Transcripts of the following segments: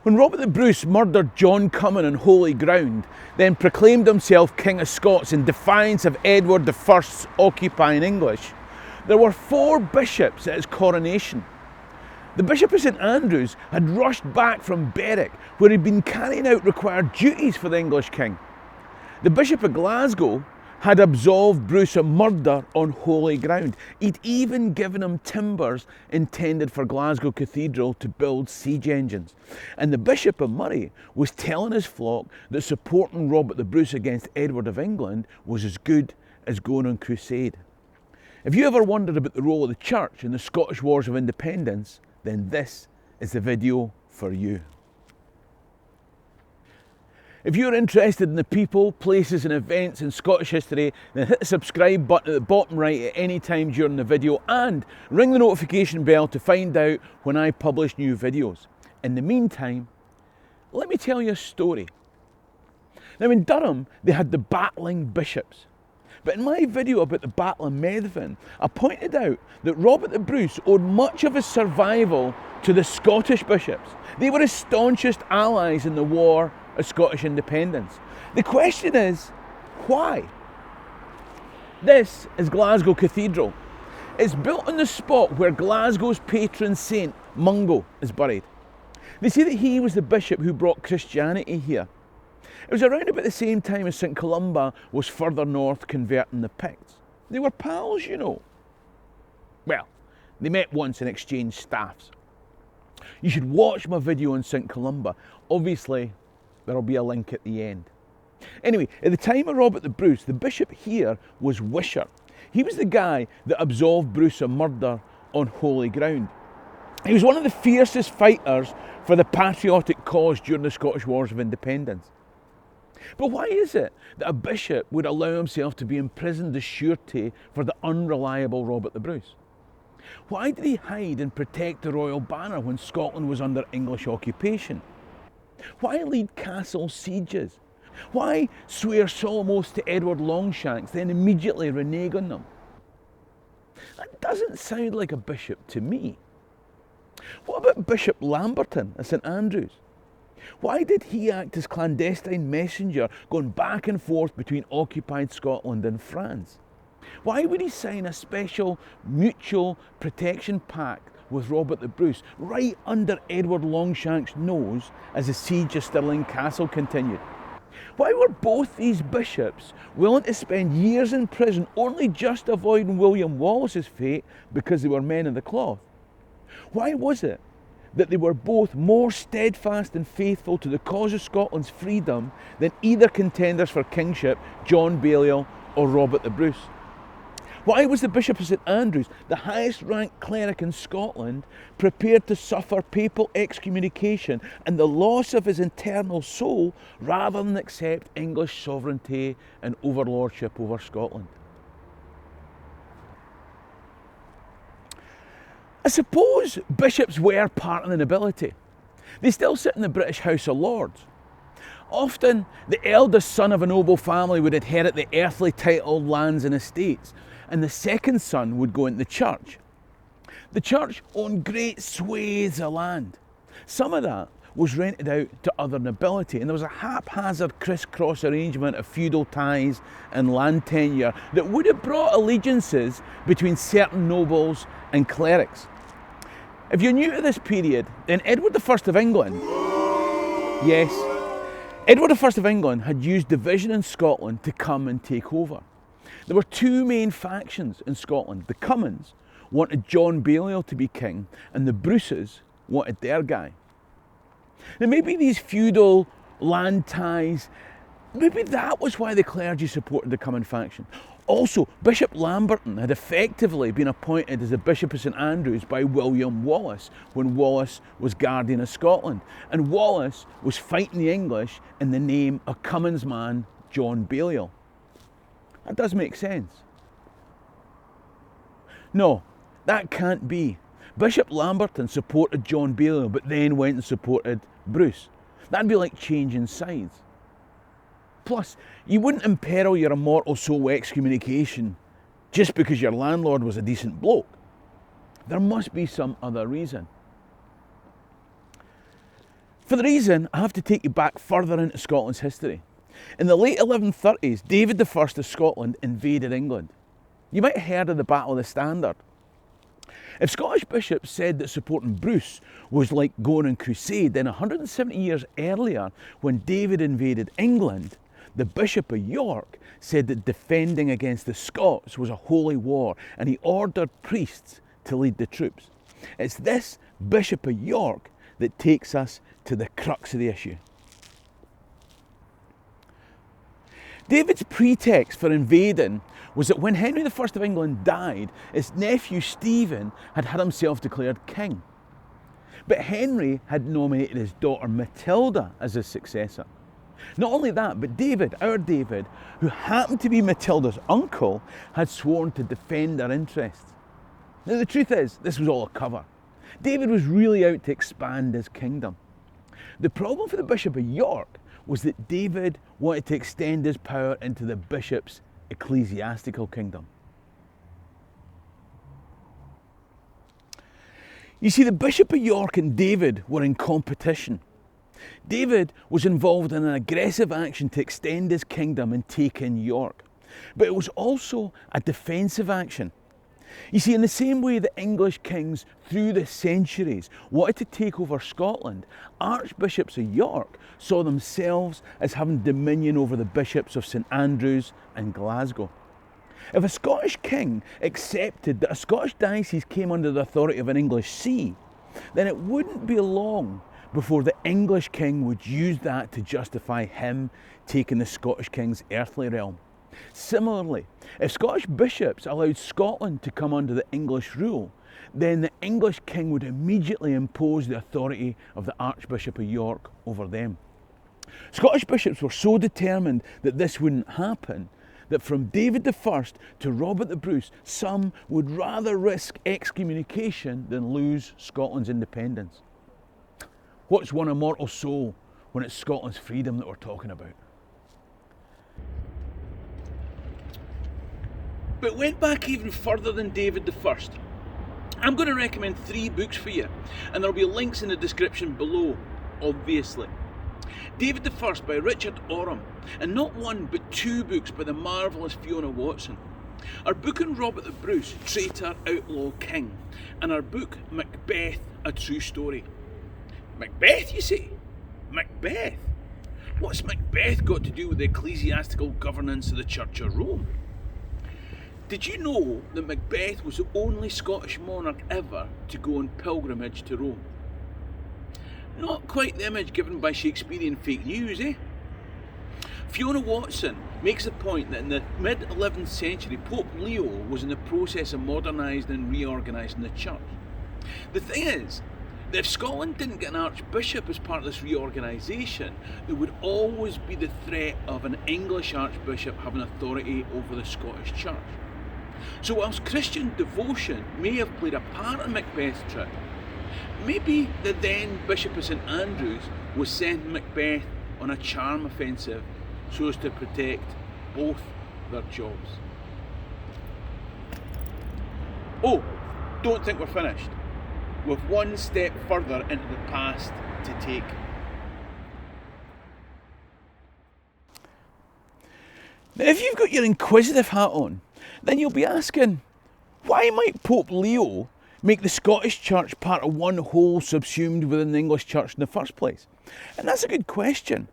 When Robert the Bruce murdered John Cummin on holy ground, then proclaimed himself King of Scots in defiance of Edward I's occupying English, there were 4 bishops at his coronation. The Bishop of St Andrews had rushed back from Berwick, where he'd been carrying out required duties for the English king. The Bishop of Glasgow had absolved Bruce of murder on holy ground. He'd even given him timbers intended for Glasgow Cathedral to build siege engines. And the Bishop of Murray was telling his flock that supporting Robert the Bruce against Edward of England was as good as going on crusade. If you ever wondered about the role of the Church in the Scottish Wars of Independence, then this is the video for you. If you're interested in the people, places and events in Scottish history, then hit the subscribe button at the bottom right at any time during the video and ring the notification bell to find out when I publish new videos. In the meantime, let me tell you a story. Now in Durham, they had the battling bishops. But in my video about the Battle of Methven, I pointed out that Robert the Bruce owed much of his survival to the Scottish bishops. They were his staunchest allies in the War of Scottish Independence. The question is, why? This is Glasgow Cathedral. It's built on the spot where Glasgow's patron saint, Mungo, is buried. They say that he was the bishop who brought Christianity here. It was around about the same time as St Columba was further north converting the Picts. They were pals, you know. Well, they met once and exchanged staffs. You should watch my video on St Columba. Obviously, there'll be a link at the end. Anyway, at the time of Robert the Bruce, the bishop here was Wishart. He was the guy that absolved Bruce of murder on holy ground. He was one of the fiercest fighters for the patriotic cause during the Scottish Wars of Independence. But why is it that a bishop would allow himself to be imprisoned as surety for the unreliable Robert the Bruce? Why did he hide and protect the royal banner when Scotland was under English occupation? Why lead castle sieges? Why swear solemn oaths to Edward Longshanks, then immediately renege on them? That doesn't sound like a bishop to me. What about Bishop Lamberton of St Andrews? Why did he act as clandestine messenger going back and forth between occupied Scotland and France? Why would he sign a special mutual protection pact with Robert the Bruce right under Edward Longshanks' nose as the siege of Stirling Castle continued? Why were both these bishops willing to spend years in prison only just avoiding William Wallace's fate because they were men of the cloth? Why was it that they were both more steadfast and faithful to the cause of Scotland's freedom than either contenders for kingship, John Balliol or Robert the Bruce? Why was the Bishop of St Andrews, the highest ranked cleric in Scotland, prepared to suffer papal excommunication and the loss of his eternal soul rather than accept English sovereignty and overlordship over Scotland? I suppose bishops were part of the nobility. They still sit in the British House of Lords. Often, the eldest son of a noble family would inherit the earthly titled lands and estates, and the second son would go into the church. The church owned great swathes of land. Some of that was rented out to other nobility, and there was a haphazard criss-cross arrangement of feudal ties and land tenure that would have brought allegiances between certain nobles and clerics. If you're new to this period, then Edward I of England, yes, Edward I of England had used division in Scotland to come and take over. There were 2 main factions in Scotland. The Cummins wanted John Balliol to be king, and the Bruces wanted their guy. Now maybe these feudal land ties, maybe that was why the clergy supported the Cummin faction. Also, Bishop Lamberton had effectively been appointed as the Bishop of St Andrews by William Wallace when Wallace was Guardian of Scotland, and Wallace was fighting the English in the name of Cummin's man, John Balliol. That does make sense. No, that can't be. Bishop Lamberton supported John Balliol but then went and supported Bruce. That'd be like changing sides. Plus, you wouldn't imperil your immortal soul excommunication just because your landlord was a decent bloke. There must be some other reason. For the reason, I have to take you back further into Scotland's history. In the late 1130s, David I of Scotland invaded England. You might have heard of the Battle of the Standard. If Scottish bishops said that supporting Bruce was like going on crusade, then 170 years earlier, when David invaded England, the Bishop of York said that defending against the Scots was a holy war, and he ordered priests to lead the troops. It's this Bishop of York that takes us to the crux of the issue. David's pretext for invading was that when Henry I of England died, his nephew Stephen had had himself declared king. But Henry had nominated his daughter Matilda as his successor. Not only that, but David, our David, who happened to be Matilda's uncle, had sworn to defend her interests. Now the truth is, this was all a cover. David was really out to expand his kingdom. The problem for the Bishop of York was that David wanted to extend his power into the bishop's ecclesiastical kingdom. You see, the Bishop of York and David were in competition. David was involved in an aggressive action to extend his kingdom and take in York. But it was also a defensive action. You see, in the same way that English kings through the centuries wanted to take over Scotland, archbishops of York saw themselves as having dominion over the bishops of St Andrews and Glasgow. If a Scottish king accepted that a Scottish diocese came under the authority of an English see, then it wouldn't be long before the English king would use that to justify him taking the Scottish king's earthly realm. Similarly, if Scottish bishops allowed Scotland to come under the English rule, then the English king would immediately impose the authority of the Archbishop of York over them. Scottish bishops were so determined that this wouldn't happen that from David I to Robert the Bruce, some would rather risk excommunication than lose Scotland's independence. What's one immortal soul when it's Scotland's freedom that we're talking about? But it went back even further than David I. I'm going to recommend 3 books for you, and there'll be links in the description below, obviously. David I by Richard Oram, and not one but 2 books by the marvellous Fiona Watson. Our book on Robert the Bruce, Traitor, Outlaw, King, and our book Macbeth, A True Story. Macbeth, you say? Macbeth? What's Macbeth got to do with the ecclesiastical governance of the Church of Rome? Did you know that Macbeth was the only Scottish monarch ever to go on pilgrimage to Rome? Not quite the image given by Shakespearean fake news, eh? Fiona Watson makes the point that in the mid-11th century, Pope Leo was in the process of modernising and reorganising the church. The thing is, that if Scotland didn't get an archbishop as part of this reorganisation, there would always be the threat of an English archbishop having authority over the Scottish church. So whilst Christian devotion may have played a part in Macbeth's trip, maybe the then Bishop of St Andrews was sending Macbeth on a charm offensive so as to protect both their jobs. Oh, don't think we're finished. We've one step further into the past to take. Now, if you've got your inquisitive hat on, then you'll be asking, why might Pope Leo make the Scottish Church part of one whole subsumed within the English Church in the first place? And that's a good question.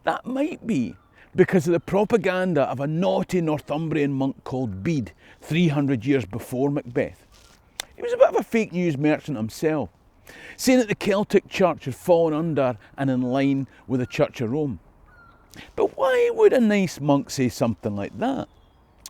That might be because of the propaganda of a naughty Northumbrian monk called Bede 300 years before Macbeth. He was a bit of a fake news merchant himself, saying that the Celtic Church had fallen under and in line with the Church of Rome. But why would a nice monk say something like that?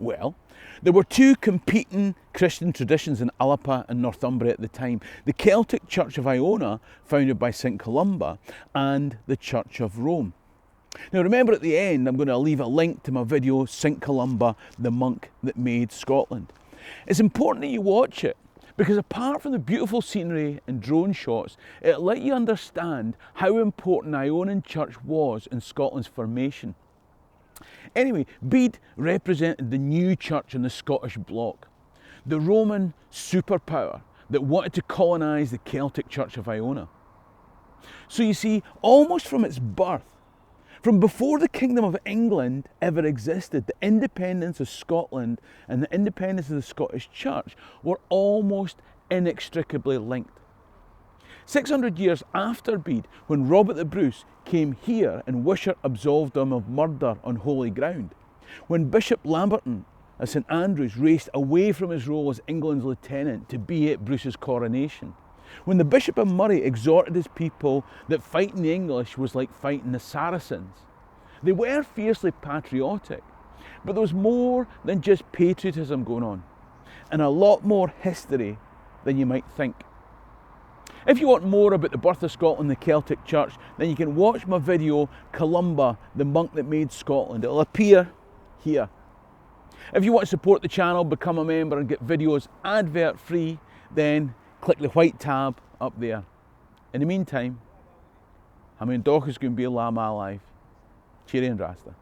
Well, there were 2 competing Christian traditions in Ullapa and Northumbria at the time. The Celtic Church of Iona, founded by St Columba, and the Church of Rome. Now remember, at the end I'm going to leave a link to my video, St Columba, the Monk That Made Scotland. It's important that you watch it, because apart from the beautiful scenery and drone shots, it'll let you understand how important Ionian Church was in Scotland's formation. Anyway, Bede represented the new church in the Scottish bloc, the Roman superpower that wanted to colonise the Celtic Church of Iona. So you see, almost from its birth, from before the Kingdom of England ever existed, the independence of Scotland and the independence of the Scottish Church were almost inextricably linked. 600 years after Bede, when Robert the Bruce came here and Wishart absolved him of murder on holy ground, when Bishop Lamberton of St Andrews raced away from his role as England's lieutenant to be at Bruce's coronation, when the Bishop of Murray exhorted his people that fighting the English was like fighting the Saracens, they were fiercely patriotic, but there was more than just patriotism going on, and a lot more history than you might think. If you want more about the birth of Scotland and the Celtic Church, then you can watch my video, Columba, the Monk That Made Scotland. It'll appear here. If you want to support the channel, become a member and get videos advert free, then click the white tab up there. In the meantime, I'm in Dochas Gumbir Lama Live. Cheery and Rasta.